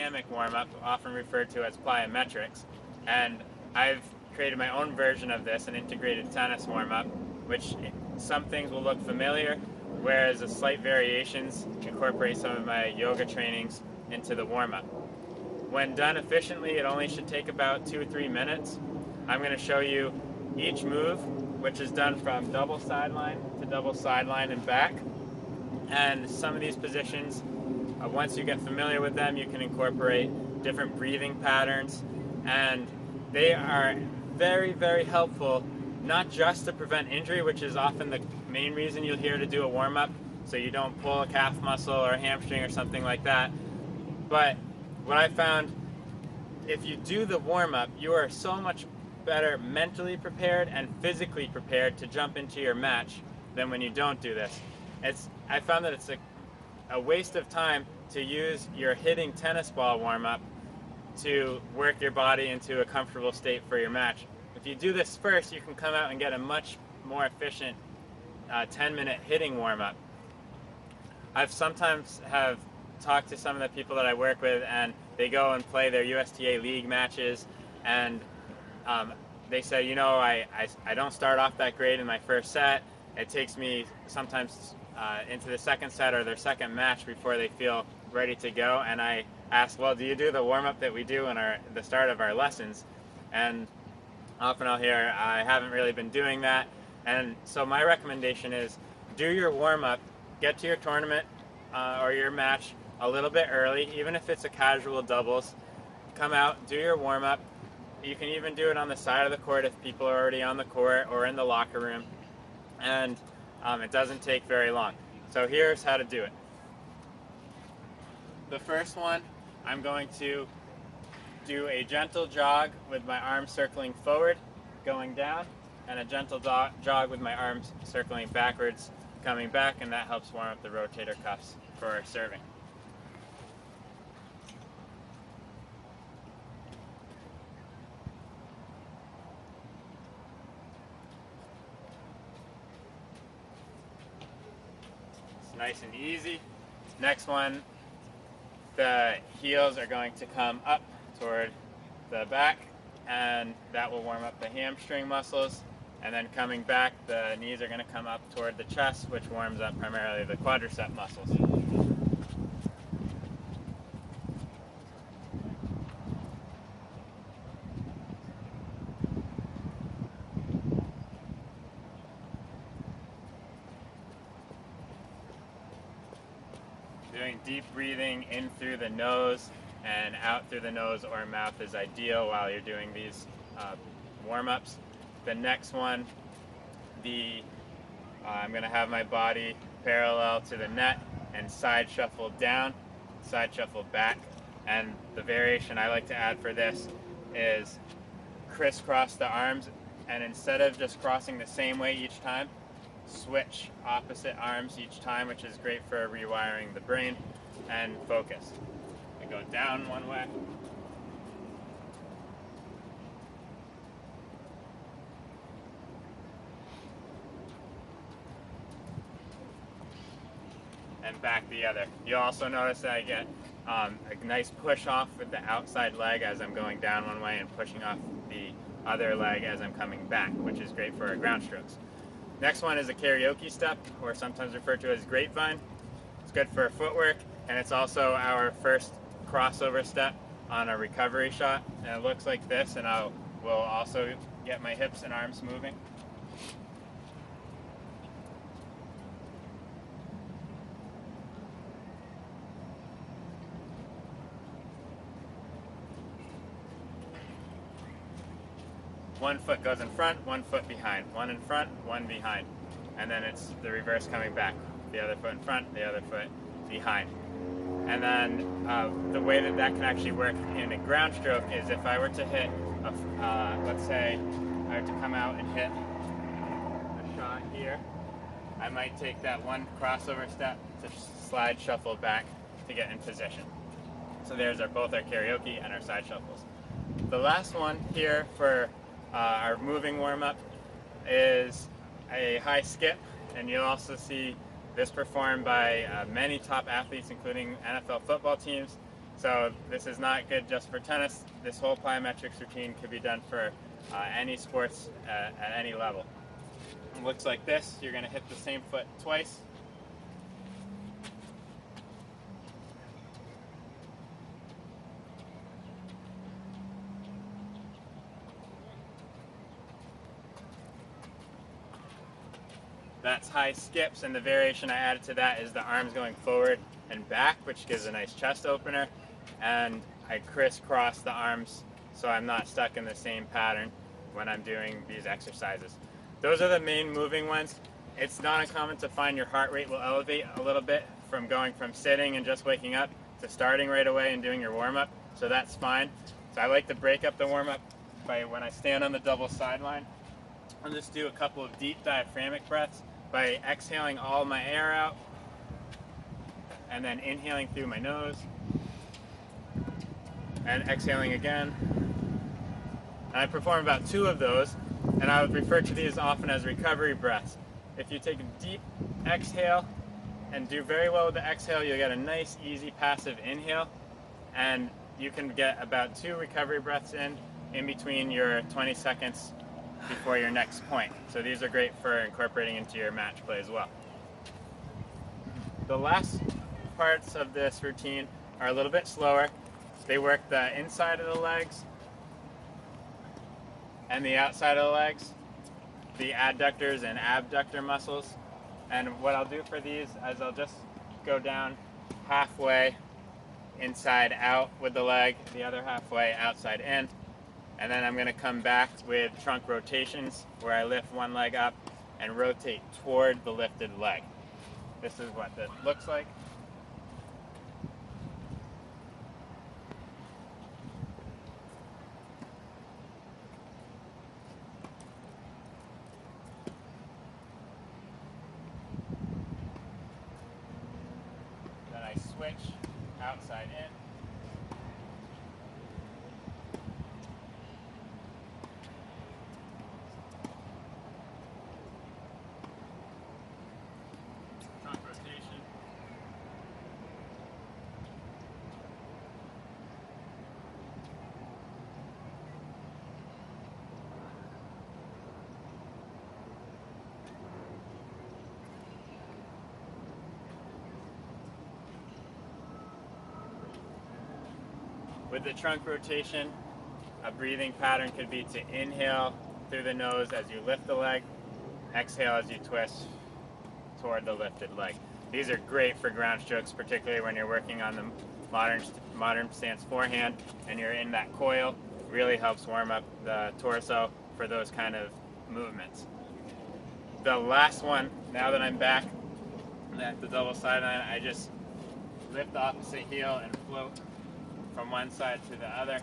dynamic warm-up, often referred to as plyometrics, and I've created my own version of this, an integrated tennis warm-up, which some things will look familiar, whereas the slight variations incorporate some of my yoga trainings into the warm-up. When done efficiently, it only should take about 2 or 3 minutes. I'm going to show you each move, which is done from double sideline to double sideline and back. And some of these positions, once you get familiar with them, you can incorporate different breathing patterns, and they are very, very helpful, not just to prevent injury, which is often the main reason you'll hear to do a warm-up, so you don't pull a calf muscle or a hamstring or something like that. But what I found, if you do the warm-up, you are so much better mentally prepared and physically prepared to jump into your match than when you don't do this. I found that it's a waste of time to use your hitting tennis ball warm-up to work your body into a comfortable state for your match. If you do this first, you can come out and get a much more efficient 10-minute hitting warm-up. I've sometimes have talked to some of the people that I work with, and they go and play their USTA league matches, and they say, you know, I don't start off that great in my first set. It takes me sometimes into the second set or their second match before they feel ready to go. And I ask, well, do you do the warm-up that we do in the start of our lessons? And often I'll hear, I haven't really been doing that. And so my recommendation is do your warm-up, get to your tournament or your match a little bit early, even if it's a casual doubles. Come out, do your warm-up. You can even do it on the side of the court if people are already on the court or in the locker room. And it doesn't take very long. So here's how to do it. The first one, I'm going to do a gentle jog with my arms circling forward, going down, and a gentle jog with my arms circling backwards, coming back, and that helps warm up the rotator cuffs for serving. Nice and easy. Next one, the heels are going to come up toward the back, and that will warm up the hamstring muscles. And then coming back, the knees are going to come up toward the chest, which warms up primarily the quadricep muscles. Doing deep breathing in through the nose and out through the nose or mouth is ideal while you're doing these warm-ups. The next one, I'm going to have my body parallel to the net and side shuffle down, side shuffle back. And the variation I like to add for this is crisscross the arms, and instead of just crossing the same way each time, switch opposite arms each time, which is great for rewiring the brain and focus. I go down one way, and back the other. You'll also notice that I get a nice push off with the outside leg as I'm going down one way and pushing off the other leg as I'm coming back, which is great for our ground strokes. Next one is a karaoke step, or sometimes referred to as grapevine. It's good for footwork, and it's also our first crossover step on a recovery shot. And it looks like this, and will also get my hips and arms moving. One foot goes in front, one foot behind. One in front, one behind. And then it's the reverse coming back. The other foot in front, the other foot behind. And then the way that can actually work in a ground stroke is if I were to hit, let's say I were to come out and hit a shot here, I might take that one crossover step to slide shuffle back to get in position. So there's both our karaoke and our side shuffles. The last one here for our moving warm-up is a high skip, and you'll also see this performed by many top athletes, including NFL football teams. So this is not good just for tennis. This whole plyometrics routine could be done for any sports at any level. It looks like this. You're going to hit the same foot twice. That's high skips, and the variation I added to that is the arms going forward and back, which gives a nice chest opener, and I crisscross the arms so I'm not stuck in the same pattern when I'm doing these exercises. Those are the main moving ones. It's not uncommon to find your heart rate will elevate a little bit from going from sitting and just waking up to starting right away and doing your warm-up, so that's fine. So I like to break up the warm-up by when I stand on the double sideline, I'll just do a couple of deep diaphragmic breaths by exhaling all my air out and then inhaling through my nose and exhaling again. And I perform about 2 of those, and I would refer to these often as recovery breaths. If you take a deep exhale and do very well with the exhale, you'll get a nice, easy, passive inhale, and you can get about 2 recovery breaths in between your 20 seconds before your next point. So these are great for incorporating into your match play as well. The last parts of this routine are a little bit slower. They work the inside of the legs and the outside of the legs, the adductors and abductor muscles. And what I'll do for these is I'll just go down halfway inside out with the leg, the other halfway outside in. And then I'm going to come back with trunk rotations where I lift one leg up and rotate toward the lifted leg. This is what this looks like. Then I switch outside in. Trunk rotation. With the trunk rotation, a breathing pattern could be to inhale through the nose as you lift the leg, exhale as you twist toward the lifted leg. These are great for ground strokes, particularly when you're working on the modern stance forehand and you're in that coil. Really helps warm up the torso for those kind of movements. The last one, now that I'm back at the double sideline, I just lift the opposite heel and float from one side to the other.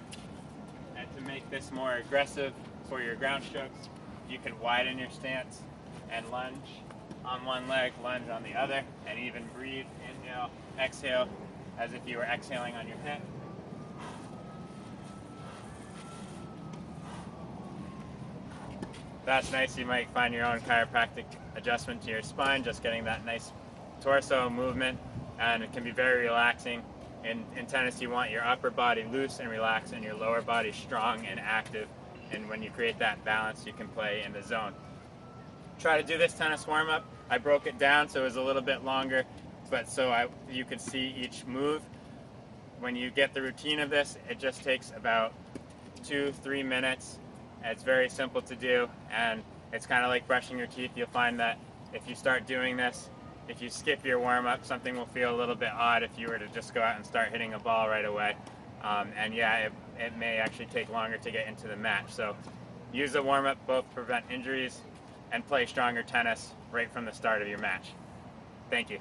And to make this more aggressive for your ground strokes, you can widen your stance and lunge on one leg, lunge on the other, and even breathe, inhale, exhale, as if you were exhaling on your hip. That's nice. You might find your own chiropractic adjustment to your spine, just getting that nice torso movement, and it can be very relaxing. In tennis, you want your upper body loose and relaxed and your lower body strong and active, and when you create that balance, you can play in the zone. Try to do this tennis warm-up. I broke it down so it was a little bit longer, but you could see each move. When you get the routine of this, it just takes about 2-3 minutes. It's very simple to do, and it's kind of like brushing your teeth. You'll find that if you start doing this, if you skip your warm-up, something will feel a little bit odd if you were to just go out and start hitting a ball right away. And yeah, it may actually take longer to get into the match. So use the warm-up both to prevent injuries and play stronger tennis right from the start of your match. Thank you.